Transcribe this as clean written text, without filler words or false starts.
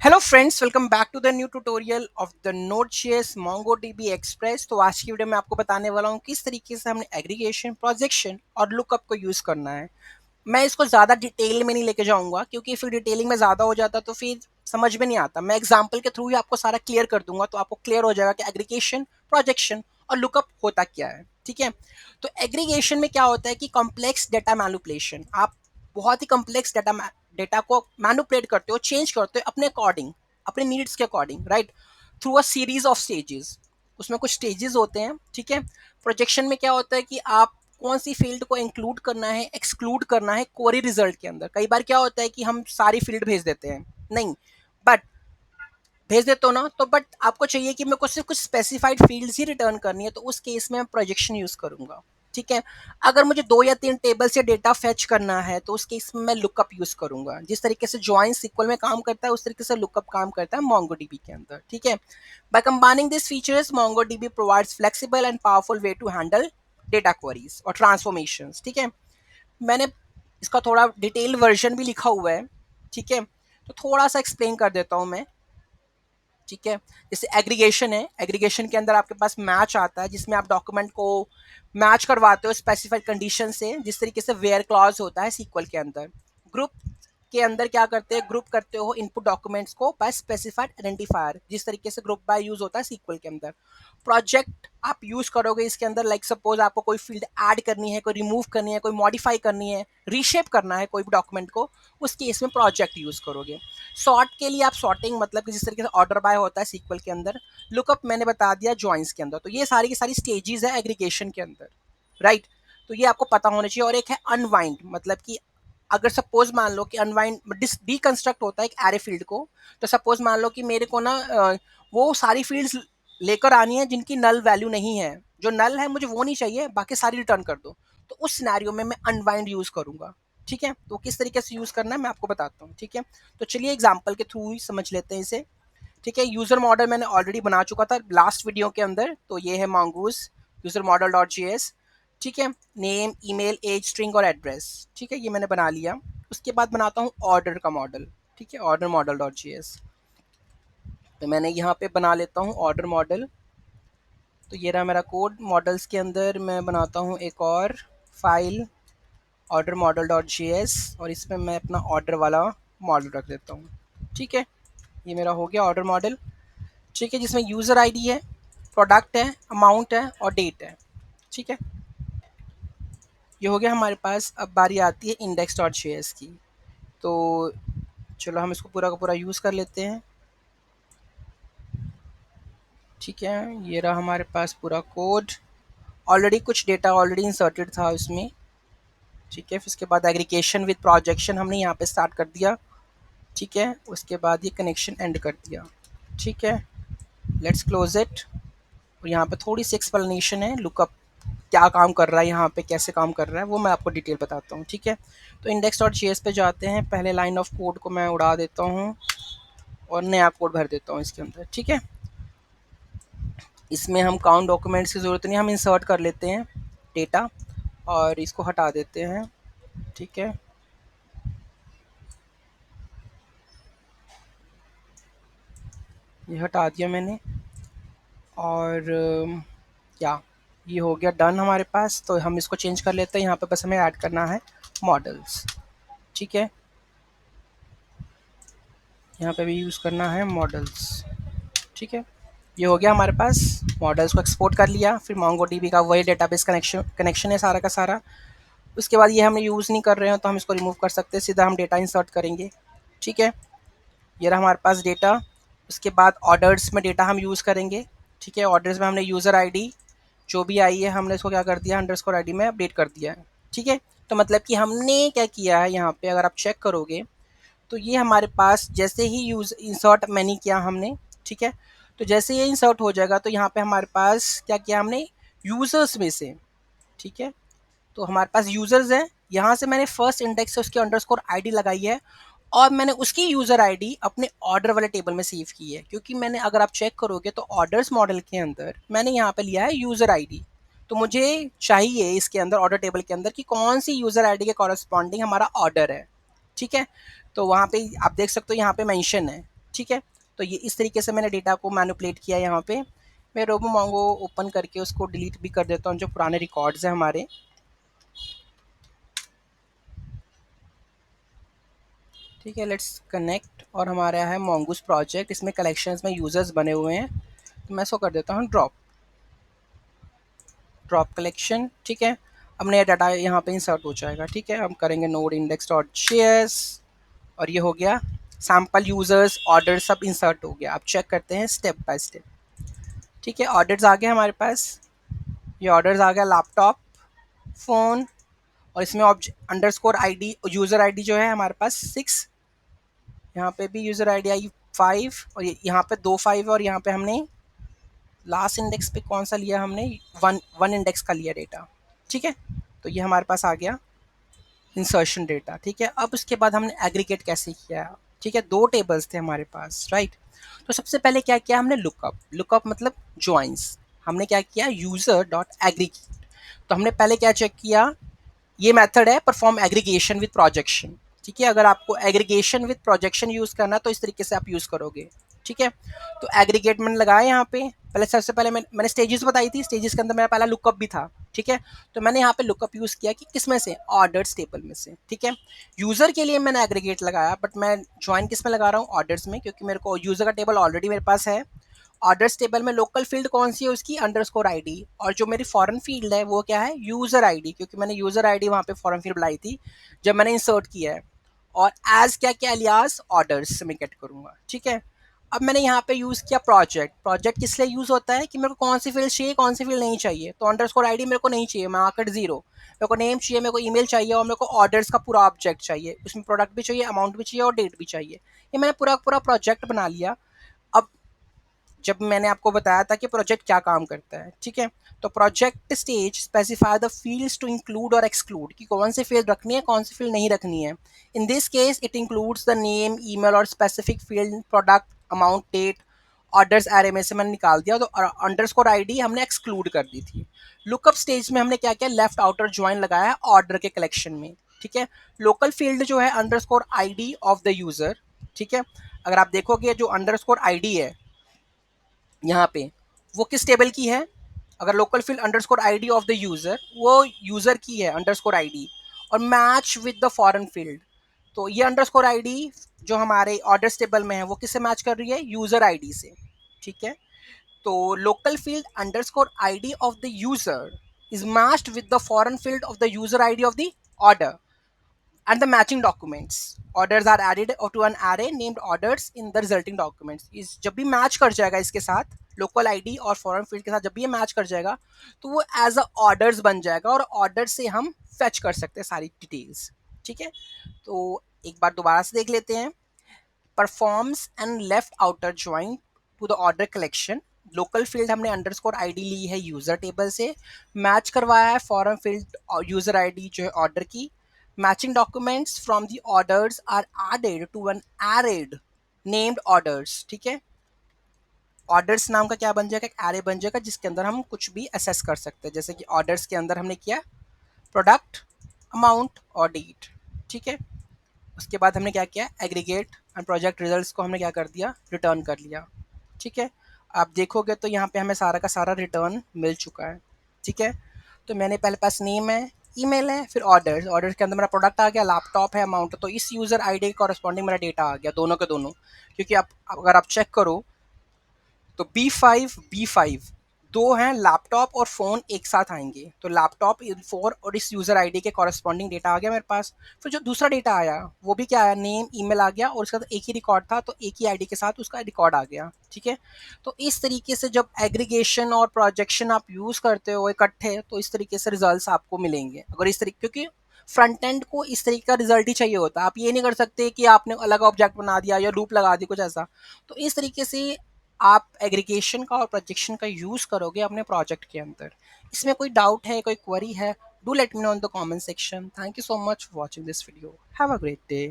Hello friends, welcome back to the new tutorial of the Node.js MongoDB Express। तो आज की video में आपको बताने वाला हूँ किस तरीके से हमने एग्रीगेशन, प्रोजेक्शन और लुकअप को यूज़ करना है। मैं इसको ज़्यादा डिटेल में नहीं लेके जाऊंगा क्योंकि फिर डिटेलिंग में ज़्यादा हो जाता तो फिर समझ में नहीं आता। मैं एग्जाम्पल के थ्रू ही आपको सारा क्लियर कर दूंगा, तो आपको क्लियर हो जाएगा कि एग्रीगेशन, प्रोजेक्शन और लुकअप होता क्या है। ठीक है, तो एग्रीगेशन में क्या होता है कि कॉम्प्लेक्स डेटा मैनिपुलेशन। आप बहुत ही कॉम्प्लेक्स डेटा को मैनिपुलेट करते हो, चेंज करते हो अपने अकॉर्डिंग, अपने नीड्स के according, right, through a series of stages. उसमें कुछ स्टेजेस होते हैं। ठीक है, प्रोजेक्शन में क्या होता है कि आप कौन सी फील्ड को इंक्लूड करना है, एक्सक्लूड करना है क्वेरी रिजल्ट के अंदर। कई बार क्या होता है कि हम सारी फील्ड भेज देते हैं, नहीं, बट भेज देते हो ना, तो बट आपको चाहिए कि मेरे को सिर्फ कुछ स्पेसिफाइड फील्ड्स ही रिटर्न करनी है, तो उस केस में मैं प्रोजेक्शन यूज करूंगा। ठीक है, अगर मुझे 2 या 3 टेबल से डेटा फेच करना है तो उस केस में मैं लुकअप यूज करूंगा। जिस तरीके से ज्वाइन सिक्वल में काम करता है उस तरीके से लुकअप काम करता है मोंगोडीबी के अंदर। ठीक है, by combining this features MongoDB provides flexible and powerful way to handle data queries और ट्रांसफॉर्मेशंस। ठीक है, मैंने इसका थोड़ा डिटेल वर्जन भी लिखा हुआ है। ठीक है, तो थोड़ा सा एक्सप्लेन कर देता हूँ मैं। ठीक है, जैसे एग्रीगेशन है, एग्रीगेशन के अंदर आपके पास मैच आता है जिसमें आप डॉक्यूमेंट को मैच करवाते हो स्पेसिफाइड कंडीशन से, जिस तरीके से वेयर क्लॉज होता है सीक्वल के अंदर। ग्रुप के अंदर क्या करते हैं, ग्रुप करते हो इनपुट डॉक्यूमेंट्स को बाय स्पेसिफाइड आइडेंटिफायर, जिस तरीके से ग्रुप बाय यूज होता है सीक्वल के अंदर। प्रोजेक्ट आप यूज करोगे इसके अंदर, लाइक सपोज आपको कोई फील्ड ऐड करनी है, कोई रिमूव करनी है, कोई मॉडिफाई करनी है, रीशेप करना है कोई भी डॉक्यूमेंट को, उस केस में प्रोजेक्ट यूज करोगे। सॉर्ट के लिए आप सॉर्टिंग, मतलब कि जिस तरीके से ऑर्डर बाय होता है सीक्वल के अंदर, लुकअप मैंने बता दिया जॉइंस के अंदर। तो ये सारी की सारी स्टेजेस है एग्रीगेशन के अंदर, राइट। तो ये आपको पता होना चाहिए। और एक है अनवाइंड, मतलब कि अगर सपोज मान लो कि अनवाइंड डीकंस्ट्रक्ट होता है एक एरे फील्ड को, तो सपोज मान लो कि मेरे को ना वो सारी फील्ड्स लेकर आनी है जिनकी नल वैल्यू नहीं है। जो नल है मुझे वो नहीं चाहिए, बाकी सारी रिटर्न कर दो। तो उस सिनेरियो में मैं अनवाइंड यूज करूंगा। ठीक है, तो किस तरीके से यूज करना है मैं आपको बताता हूँ। ठीक है, तो चलिए एग्जाम्पल के थ्रू ही समझ लेते हैं इसे। ठीक है, यूजर मॉडल मैंने ऑलरेडी बना चुका था लास्ट वीडियो के अंदर। तो ये है mongoose user model dot G S. ठीक है, नेम, ईमेल, एज, स्ट्रिंग और एड्रेस। ठीक है, ये मैंने बना लिया। उसके बाद बनाता हूँ ऑर्डर का मॉडल। ठीक है, order model dot G S. तो मैंने यहाँ पे बना लेता हूँ ऑर्डर मॉडल। तो ये रहा मेरा कोड। मॉडल्स के अंदर मैं बनाता हूँ एक और file, order model dot G S, और इसमें मैं अपना ऑर्डर वाला मॉडल रख देता हूँ। ठीक है, ये मेरा हो गया ऑर्डर मॉडल। ठीक है, जिसमें यूज़र आईडी है, प्रोडक्ट है, अमाउंट है और डेट है। ठीक है, ये हो गया हमारे पास। अब बारी आती है इंडेक्स डॉट जे एस की। तो चलो हम इसको पूरा का पूरा यूज़ कर लेते हैं। ठीक है, ये रहा हमारे पास पूरा कोड। ऑलरेडी कुछ डेटा ऑलरेडी इंसर्टेड था उसमें। ठीक है, फिर उसके बाद एग्रीगेशन विद प्रोजेक्शन हमने यहाँ पे स्टार्ट कर दिया। ठीक है, उसके बाद ये कनेक्शन एंड कर दिया। ठीक है, लेट्स क्लोज इट। और यहाँ पे थोड़ी सी एक्सप्लेनेशन है लुकअप क्या काम कर रहा है, यहाँ पे कैसे काम कर रहा है, वो मैं आपको डिटेल बताता हूँ। ठीक है, तो इंडेक्स डॉट जी एस पे जाते हैं। पहले लाइन ऑफ कोड को मैं उड़ा देता हूँ और नया कोड भर देता हूँ इसके अंदर। ठीक है, इसमें हम काउंट डॉक्यूमेंट्स की ज़रूरत नहीं, हम इंसर्ट कर लेते हैं डेटा और इसको हटा देते हैं। ठीक है, ये हटा दिया मैंने। और क्या, ये हो गया डन हमारे पास। तो हम इसको चेंज कर लेते हैं। यहाँ पे बस हमें ऐड करना है मॉडल्स। ठीक है, यहाँ पे भी यूज़ करना है मॉडल्स। ठीक है, ये हो गया हमारे पास। मॉडल्स को एक्सपोर्ट कर लिया। फिर मोंगोडीबी का वही डेटाबेस कनेक्शन है सारा का सारा। उसके बाद ये हम यूज़ नहीं कर रहे हो तो हम इसको रिमूव कर सकते हैं, सीधा हम डेटा इंसर्ट करेंगे। ठीक है, ये रहा हमारे पास डेटा। उसके बाद ऑर्डर्स में डेटा हम यूज़ करेंगे। ठीक है, ऑर्डर्स में हमने यूज़र आईडी जो भी आई है हमने इसको क्या कर दिया, अंडरस्कोर आईडी में अपडेट कर दिया है। ठीक है, तो मतलब कि हमने क्या किया है यहाँ पे, अगर आप चेक करोगे तो ये हमारे पास जैसे ही यूज़ इंसर्ट मैनी किया हमने। ठीक है, तो जैसे ये इंसर्ट हो जाएगा तो यहाँ पे हमारे पास क्या किया हमने, यूज़र्स में से। ठीक है, तो हमारे पास यूज़र्स हैं, यहाँ से मैंने फर्स्ट इंडेक्स से उसकी अंडरस्कोर आईडी लगाई है और मैंने उसकी यूज़र आईडी अपने ऑर्डर वाले टेबल में सेव की है। क्योंकि मैंने, अगर आप चेक करोगे तो ऑर्डर्स मॉडल के अंदर मैंने यहाँ पे लिया है यूज़र आईडी। तो मुझे चाहिए इसके अंदर ऑर्डर टेबल के अंदर कि कौन सी यूज़र आईडी के कॉरस्पॉन्डिंग हमारा ऑर्डर है। ठीक है, तो वहाँ पे आप देख सकते हो यहाँ पे मेंशन है। ठीक है। तो ये इस तरीके से मैंने डेटा को मैनिपुलेट किया यहाँ पे। मैं रोबोमोंगो ओपन करके उसको डिलीट भी कर देता हूँ जो पुराने रिकॉर्ड्स हैं हमारे। ठीक है, लेट्स कनेक्ट। और हमारा है मोंगूस प्रोजेक्ट, इसमें कलेक्शंस में यूजर्स बने हुए हैं, तो मैं इसको कर देता हूँ ड्रॉप, ड्रॉप कलेक्शन। ठीक है, अब नया डाटा यहाँ पे इंसर्ट हो जाएगा। ठीक है, हम करेंगे नोड इंडेक्स डॉट जेएस, और ये हो गया सैम्पल यूजर्स ऑर्डर सब इंसर्ट हो गया। अब चेक करते हैं स्टेप बाय स्टेप। ठीक है, ऑर्डर्स आ गए हमारे पास, ये ऑर्डर्स आ गया लैपटॉप, फ़ोन, और इसमें अंडरस्कोर आईडी, यूज़र आईडी जो है हमारे पास 6, यहाँ पे भी यूज़र आईडी आई 5, और यहाँ पे 2 5, और यहाँ पे हमने लास्ट इंडेक्स पे कौन सा लिया, हमने वन इंडेक्स का लिया डेटा। ठीक है, तो ये हमारे पास आ गया इंसर्शन डेटा। ठीक है, अब उसके बाद हमने एग्रीगेट कैसे किया। ठीक है, दो टेबल्स थे हमारे पास, राइट। तो सबसे पहले क्या किया हमने, लुकअप, लुकअप मतलब ज्वाइंस। हमने क्या किया, यूजर डॉट एग्रीगेट। तो हमने पहले क्या चेक किया, ये मेथड है परफॉर्म एग्रीगेशन विद प्रोजेक्शन। ठीक है, अगर आपको एग्रीगेशन विद प्रोजेक्शन यूज करना तो इस तरीके से आप यूज करोगे। ठीक है, तो एग्रीगेट मैंने लगाया यहाँ पे। पहले सबसे पहले मैंने स्टेजेस बताई थी, स्टेजेस के अंदर मेरा पहला लुकअप भी था। ठीक है, तो मैंने यहाँ पे लुकअप यूज किया कि किस में से, ऑर्डर्स टेबल में से। ठीक है, यूजर के लिए मैंने एग्रीगेट लगाया, बट मैं ज्वाइन किस में लगा रहा हूँ, ऑर्डर्स में, क्योंकि मेरे को यूजर का टेबल ऑलरेडी मेरे पास है। ऑर्डर्स टेबल में लोकल फील्ड कौन सी है, उसकी अंडरस्कोर आईडी, और जो मेरी फॉरेन फील्ड है वो क्या है, यूजर आईडी, क्योंकि मैंने यूजर आईडी वहाँ पे फॉरेन फील्ड बुलाई थी जब मैंने इंसर्ट किया है। और एज क्या क्या एलियास ऑर्डर्स से मैं गेट करूँगा। ठीक है, अब मैंने यहाँ पे यूज़ किया प्रोजेक्ट। प्रोजेक्ट किस लिए यूज़ होता है कि मेरे को कौन सी फील्ड चाहिए, कौन सी फील्ड नहीं चाहिए। तो अंडरस्कोर आईडी मेरे को नहीं चाहिए, मार्केट जीरो। मेरे को नेम चाहिए, मेरे को ईमेल चाहिए, और मेरे को ऑर्डर्स का पूरा ऑब्जेक्ट चाहिए, उसमें प्रोडक्ट भी चाहिए, अमाउंट भी चाहिए, और डेट भी चाहिए। ये मैंने पूरा पूरा प्रोजेक्ट बना लिया। अब जब मैंने आपको बताया था कि प्रोजेक्ट क्या काम करता है। ठीक है, तो project stage specify the fields to include और एक्सक्लूड, कि कौन सी फील्ड रखनी है, कौन सी फील्ड नहीं रखनी है। In this case it includes the name, email और specific field, product, amount, date, orders array में से मैंने निकाल दिया। तो अंडरस्कोर आईडी हमने एक्सक्लूड कर दी थी। लुकअप स्टेज में हमने क्या किया, लेफ्ट आउटर ज्वाइन लगाया ऑर्डर के कलेक्शन में। ठीक है, लोकल फील्ड जो है underscore ID of the user. ठीक है, अगर आप देखोगे जो अंडरस्कोर आईडी है यहाँ पे, वो किस टेबल की है, अगर local field underscore ID of the user, वो यूजर की है अंडरस्कोर आईडी, और match with the foreign field. तो ये अंडरस्कोर आईडी जो हमारे ऑर्डर्स टेबल में है वो किससे मैच कर रही है, यूजर आईडी से। ठीक है, तो local field underscore ID of the user is matched with the foreign field of the user ID of the order and the matching documents. Orders are added to an array named orders in the resulting documents. इस जब भी match कर जाएगा इसके साथ, local ID और foreign field के साथ जब भी ये मैच कर जाएगा, तो वो एज अ ऑर्डर्स बन जाएगा, और ऑर्डर से हम फेच कर सकते हैं सारी डिटेल्स। ठीक है, तो एक बार दोबारा से देख लेते हैं। Performs and left outer join to the order collection. Local field हमने अंडरस्कोर आईडी ली है यूजर टेबल से, मैच करवाया है फॉरेन फील्ड और यूजर आईडी जो है ऑर्डर की। Matching documents from the orders are added to an arrayed named orders. ठीक है, ऑर्डर्स नाम का क्या बन जाएगा, एक एरे बन जाएगा जिसके अंदर हम कुछ भी असेस कर सकते हैं। जैसे कि ऑर्डर्स के अंदर हमने किया प्रोडक्ट, अमाउंट और डेट। ठीक है, उसके बाद हमने क्या किया, एग्रीगेट एंड प्रोजेक्ट रिजल्ट्स को हमने क्या कर दिया, रिटर्न कर लिया। ठीक है, आप देखोगे तो यहाँ पे हमें सारा का सारा रिटर्न मिल चुका है। ठीक है, तो मैंने पहले पास नेम है, ईमेल है, फिर ऑर्डर्स, ऑर्डर्स के अंदर मेरा प्रोडक्ट आ गया, लैपटॉप है, अमाउंट, तो इस यूज़र आईडी के कॉरस्पॉन्डिंग मेरा डेटा आ गया, दोनों के दोनों। क्योंकि आप अगर आप चेक करो तो B5 दो हैं, लैपटॉप और फ़ोन एक साथ आएंगे, तो लैपटॉप फोर और इस यूज़र आईडी के कॉरस्पॉन्डिंग डेटा आ गया मेरे पास। फिर जो दूसरा डेटा आया वो भी क्या आया, नेम, ईमेल आ गया, और उसका एक ही रिकॉर्ड था, तो एक ही आईडी के साथ उसका रिकॉर्ड आ गया। ठीक है, तो इस तरीके से जब एग्रीगेशन और प्रोजेक्शन आप यूज़ करते हो इकट्ठे, तो इस तरीके से रिजल्ट आपको मिलेंगे। अगर इस तरीके, क्योंकि फ्रंट एंड को इस तरीके का रिजल्ट ही चाहिए होता है, आप ये नहीं कर सकते कि आपने अलग ऑब्जेक्ट बना दिया या लूप लगा दी कुछ ऐसा। तो इस तरीके से आप एग्रीगेशन का और प्रोजेक्शन का यूज़ करोगे अपने प्रोजेक्ट के अंदर। इसमें कोई डाउट है, कोई क्वेरी है, do let me know in the comment section. Thank you so much for watching this video. Have a great day.